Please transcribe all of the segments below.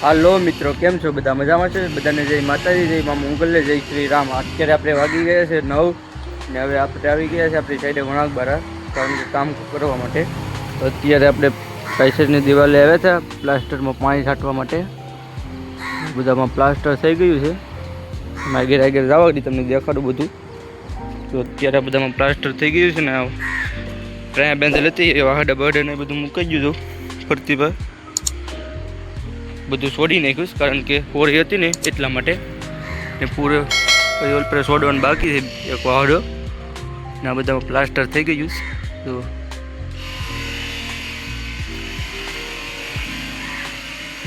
હાલો મિત્રો, કેમ છો? બધા મજામાં છે? બધાને જય માતાજી, જય મા મંગલે, જય શ્રી રામ. અત્યારે આપણે વાગી ગયા છે 9 ને હવે આપણે આવી ગયા છે આપણી સાઈડે વણાકબારા, કારણ કે કામ કરવા માટે. તો અત્યારે આપણે સાઈડની દિવાલે આવ્યા હતા પ્લાસ્ટરમાં પાણી છાંટવા માટે. બધામાં પ્લાસ્ટર થઈ ગયું છે. આગળ આગળ જવા દી તમને દેખાડું બધું. તો અત્યારે બધામાં પ્લાસ્ટર થઈ ગયું છે ને ટ્રેન બેન્ડલ હતી એ વાહડા બહડા ને બધું મૂકી દીધું ફરતી પર. બધું છોડી નાખ્યું કારણ કે હોળી હતી ને એટલા માટે. ને પૂરો પછી ઓલ પર છોડવાનું બાકી છે એક વાહડો ને આ બધામાં પ્લાસ્ટર થઈ ગયું. તો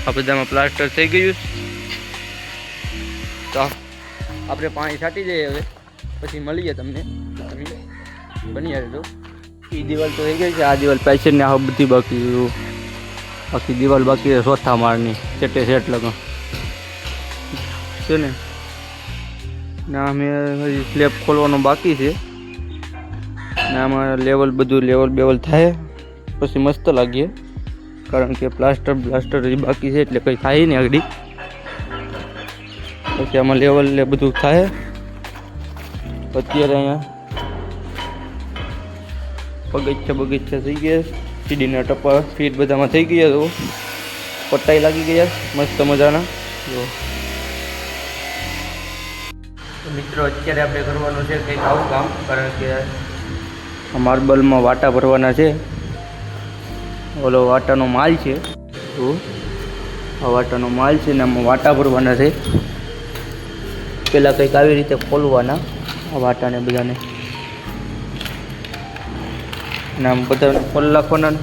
આ બધામાં પ્લાસ્ટર થઈ ગયું. તો આપણે પાણી છાંટી દઈએ હવે, પછી મળીએ તમને. તમે બની રહેજો. એ દિવાલ તો થઈ ગઈ છે, આ દિવાલ પાછળ ને આ બધી બાકી આખી દિવાલ બાકી છે ચોથા માળની સેટે સેટ લગા છે ને. અમે સ્લેબ ખોલવાનું બાકી છે ને આમાં લેવલ બધું લેવલ બેવલ થાય પછી મસ્ત લાગીએ, કારણ કે પ્લાસ્ટર બાકી છે એટલે કંઈ થાય નહીં આગળ. પછી આમાં લેવલ ને બધું થાય. અત્યારે અહીંયા બગીચા થઈ ગયા, સીડીના ટપ્પા ફીટ બધામાં થઈ ગયા. તો પટ્ટાઈ લાગી ગયા મસ્ત મજાના. તો મિત્રો અત્યારે આપણે કરવાનું છે કંઈક આવું કામ, કારણ કે માર્બલમાં વાટા ભરવાના છે. ઓલો વાટાનો માલ છે, તો આ વાટાનો માલ છે ને આમાં વાટા ભરવાના છે. પહેલાં કંઈક આવી રીતે ખોલવાના આ વાટાને બધાને, અને આમ બધા ખોલ નાખવાના,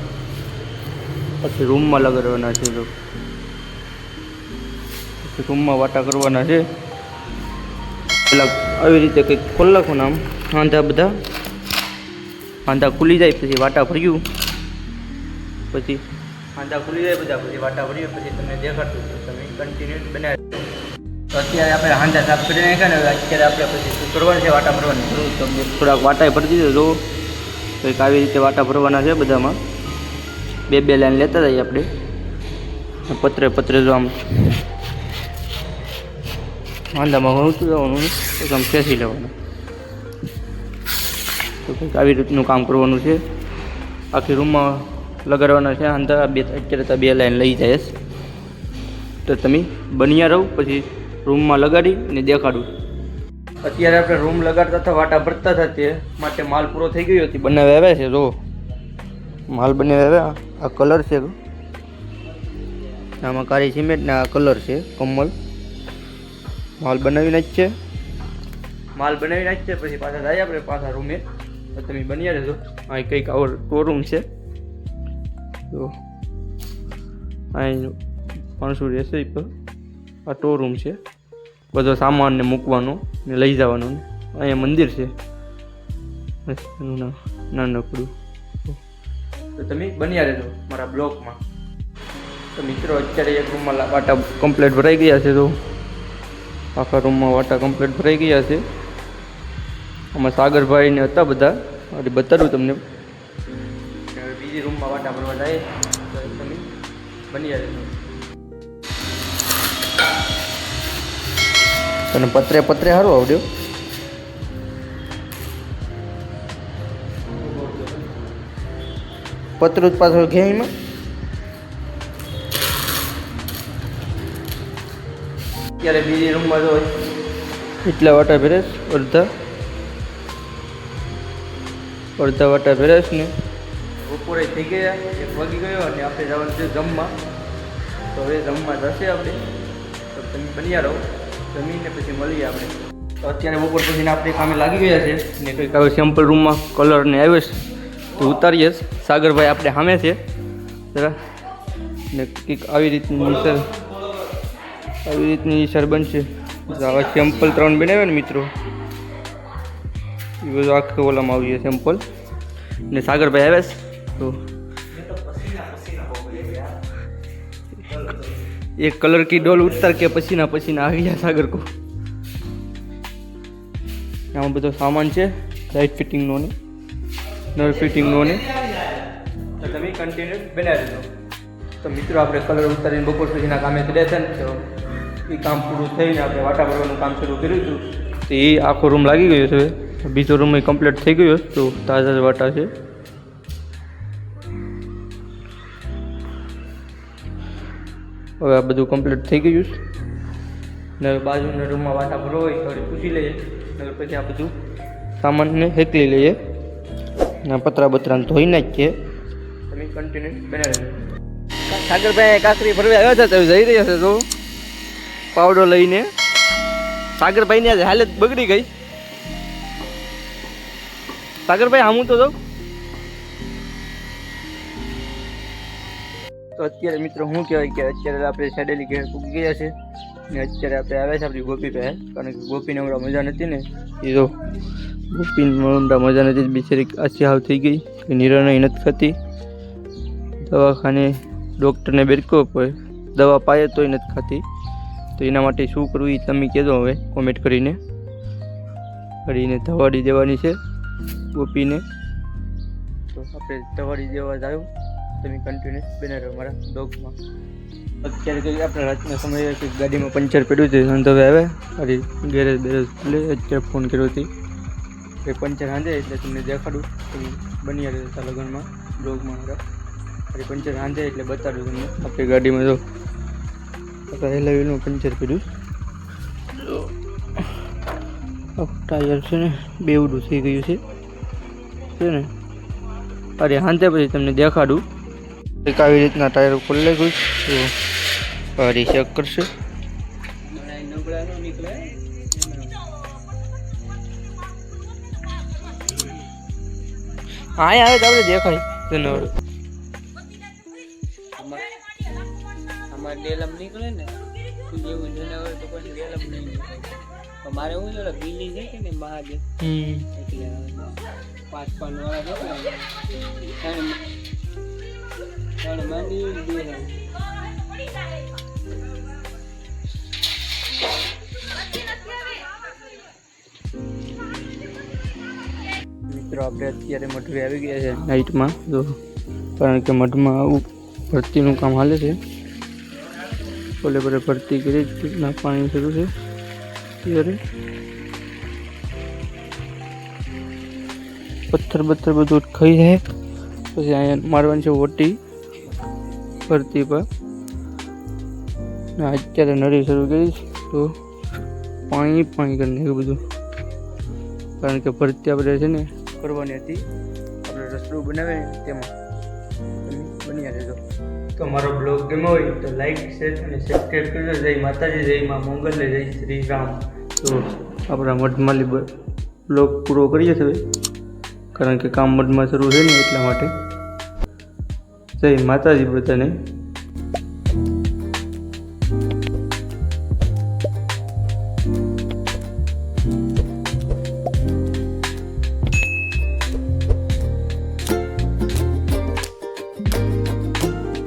પછી રૂમમાં લગાડવાના છે. પછી રૂમમાં વાટા કરવાના છે. પેલા આવી રીતે કંઈક ખોલ નાખવાના, આમ હાંધા ખુલી જાય પછી વાટા ભર્યું, પછી હાંધા ખુલી જાય બધા પછી વાટા ભર્યું, પછી તમને દેખાડતું તમે કન્ટિન્યુ બનાવી. તો અત્યારે આપણે હાંધા સાફ કરી નાખ્યા ને અત્યારે આપણે પછી શું કરવાનું છે, વાટા ભરવાની જરૂર. તો થોડાક વાટા ભરી દીધો. તો કંઈક આવી રીતે વાટા ભરવાના છે બધામાં. બે લાઈન લેતા જઈએ આપણે, પત્રે જો આમ વાંધામાં ઘણું જવાનું તો આમ ખેંચી લેવાનું. તો કંઈક આવી રીતનું કામ કરવાનું છે. આખી રૂમમાં લગાડવાના છે વાંધા. અત્યારે તો 2 લાઈન લઈ જાય. તો તમે બન્યા રહો, પછી રૂમમાં લગાડી અને દેખાડું. અત્યારે આપણે રૂમ લગાડતા હતા, વાટા ભરતા હતા, તે માટે માલ પૂરો થઈ ગયો હતી. બનાવી આવ્યા છે, જો માલ બનાવી આવ્યા. આ કલર છે, આમાં કાળી સિમેન્ટ ને આ કલર છે કમલ. માલ બનાવીને જ છે, પછી પાછા જાય આપણે પાછા રૂમે. તો તમે બન્યા રહેજો. આ કંઈક આવો શોરૂમ છે. તો અહીં માણસો રહેશે પર આ શોરૂમ છે. બધો સામાન ને મૂકવાનો ને લઈ જવાનો. અહીંયા મંદિર છે નાનકડું. તો તમે બન્યા રહેજો મારા બ્લોગમાં. તો મિત્રો અત્યારે એક રૂમમાં વાટા કમ્પ્લીટ ભરાઈ ગયા છે. તો આખા રૂમમાં વાટા કમ્પ્લીટ ભરાઈ ગયા છે. આમાં સાગરભાઈને હતા બધા, એટલે બતાડું તમને. બીજી રૂમમાં વાટા ભરવા જાય તો તમે બન્યા રહેજો. અને પત્રે સારું આવડ્યો. પતરું જ પાછળ ઘેમાં. અત્યારે બીજી રૂમમાં જો એટલા વાટા ભેરેશ, અડધા વાટા ભેરેશ ને બપોરે થઈ ગયા, 1 વાગી ગયો અને આપણે જવાનું છે જમવા. તો હવે જમવા જશે આપણે. તો તમે બન્યા રહો, જમીને પછી મળીએ આપણે. તો અત્યારે બપોર પછી આપણે કામે લાગી ગયા છે ને કંઈક હવે સેમ્પલ રૂમમાં કલર ને આવ્યો છે તો ઉતારીએ. સાગરભાઈ આપણે સામે છે જરા, ને કંઈક આવી રીતની સર બનશે. આવા સેમ્પલ 3 બનાવ્યા ને મિત્રો, એ બધું આખે ઓલામાં આવી જાય સેમ્પલ. ને સાગરભાઈ આવે છે તો एक कलर की डोल उतर के पसीना आ गया सागर को। यहाँ બધો સામાન છે લાઇટ ફિટિંગ નો ને નળ ફિટિંગ નો ને, તો તમે કન્ટિન્યુ બનાવી દેજો। તો મિત્રો આપણે કલર ઉતારીને બપોર સુધીના કામે કર્યા છે ને, તો એ કામ પૂરું થઈને આપણે વાટા ભરવાનું કામ શરૂ કર્યું હતું. તો એ આખો રૂમ લાગી ગયો છે. બીજો રૂમ કમ્પ્લીટ થઈ ગયો. તો તાજા વાટા છે. હવે આ બધું કમ્પ્લીટ થઈ ગયું છે. ને હવે બાજુના રૂમમાં વાટા ભરવો હોય તો પૂછી લઈએ. પછી આ બધું સામાનને હેકલી લઈએ. ને પતરા બતરાને ધોઈ નાખીએ. તમે કન્ટિન્યુ બને રહેજો. સાગરભાઈ કાકરી ફરવા આવ્યા હતા, તો જઈ રહ્યા છે. તો પાવડો લઈને સાગરભાઈની આજે હાલત બગડી ગઈ. સાગરભાઈ હું તો જાઉં. તો અત્યારે મિત્રો શું કહેવાય કે અત્યારે આપણે સાડેલી ઘેર પૂકી ગયા છે. ને અત્યારે આપણે આવ્યા છે આપણી ગોપી પાસે, કારણ કે ગોપીને હમણાં મજા નથી ને. એ તો ગોપીને હમણાં મજા નથી, બિચારી આછી હાવ થઈ ગઈ, નિર્ણય નથી થતી. દવાખાને ડૉક્ટરને બેરકો પડે, દવા પાયે તોય નથી ખાતી. તો એના માટે શું કરવું એ તમે કહેજો હવે કોમેન્ટ કરીને. દવાડી દેવાની છે ગોપીને. તો આપણે દવાડી દેવા જ આવ્યું. તમે કન્ટિન્યુઅસ બને રહો મારા બ્લોગમાં. અત્યારે કંઈક આપણે રાતના સમયે કંઈક ગાડીમાં પંચર પડ્યું છે. અને હવે આવે અરે ગેરેજ બેરેજ ખુલે. અત્યારે ફોન કર્યો હતી એ પંચર હાંધે એટલે તમને દેખાડું. તમે બની રહેતા લગ્નમાં બ્લોગમાં મારા. અરે પંચર હાંધે એટલે બતાડું તમને. આપણી ગાડીમાં જો હેલાવીનું પંચર પડ્યું. ટાયર છે ને બેવડું થઈ ગયું છે ને. અરે હાંધે પછી તમને દેખાડું એક આવી રીતના ટાયર ખોલી ગયું. તો અરે ચેક કરશે. હા આવે તો આપણે દેખાય જનાવર. અમારે ડેલમ નીકળે ને એવું જનાવર તો પછી ડેલમ નહીં નીકળે. મારે એવું છે બીલી છે કે ને મહાદેવ એટલે 5 વાળા ત્રણ માંડી મિત્રો આપણે અત્યારે મઢવે આવી ગયા છે નાઇટમાં. તો કારણ કે મઢમાં આવું ભરતીનું કામ હાલે છે. ઓલે બરે ભરતી કરી પાણી શરૂ છે. અત્યારે પથ્થર બધું ખાઈ જાય. પછી અહીંયા મારવાની છે ઓટી ભરતી પર. અત્યારે નળી શરૂ કરી. તો પાણી કરી નાખ્યું બધું, કારણ કે ભરતી આપણે છે ને કરવાની હતી. આપણે રસોડું બનાવે ને તેમાં તમે બની રહેજો. તો મારો બ્લોગ ગમ્યો હોય તો લાઈક શેર અને સબસ્ક્રાઈબ કરજો. જય માતાજી, જય મા મોંગલે, જય શ્રી રામ. તો આપણા મઢમાલી બ્લોગ પૂરો કરીએ છીએ, કારણ કે કામ મઢમાં શરૂ છે ને એટલા માટે. જય માતાજી બધાને.